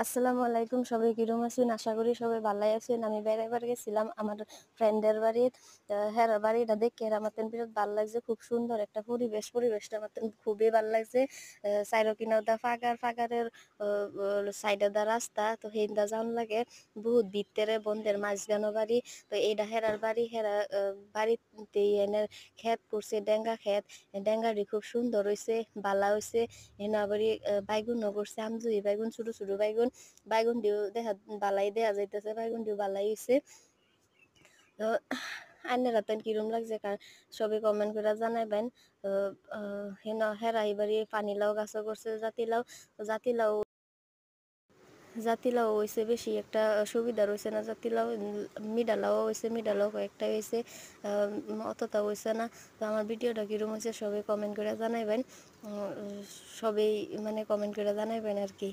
আসসালামু আলাইকুম, সবাই কিরম আছেন? আশা করি সবাই ভালাই আছেন। আমি বেড়াইবার গেছিলাম আমার ফ্রেন্ডের বাড়ির। হ্যাঁ, বাড়িটা দেখে আমার তেন বিরাট ভাল লাগছে। খুব সুন্দর একটা পরিবেশটা আমার তেন খুবই ভাল লাগছে। চাইরো কিনার দা ফাঁকারের সাইডে দা রাস্তা তো হেন্দা যাওয়ান লাগে বহুত ভিতরে বন্ধের মাঝখানো বাড়ি। তো এইটা হেরার বাড়ি, বাড়িতে এনে ক্ষেত করছে, ডেঙ্গা ক্ষেত। ডেঙ্গাটি খুব সুন্দর হয়েছে, বালা হয়েছে। এনে আবার বাইগুন করছে, আমজুই বাইগুন, ছোট ছোট বাইগুন। বাইগুন দিও দেখা বালাই দেয়া যাইতেছে, বাইগুন দিও বালাই হইছে। তো আইনের হাতেন কিরম লাগছে সবাই কমেন্ট করে জানাইবেন। হেরা এবারে পানিলাও গাছও করছে, জাতিলাও জাতিলাও হয়েছে, বেশি একটা সুবিধা রয়েছে না। জাতিলাও মিডালাও হয়েছে, মিডালাও কয়েকটা হয়েছে, অতটাও হয়েছে না। তো আমার ভিডিওটা কিরম হয়েছে সবাই কমেন্ট করে জানাইবেন। সবাই মানে কমেন্ট করে জানাইবেন আর কি।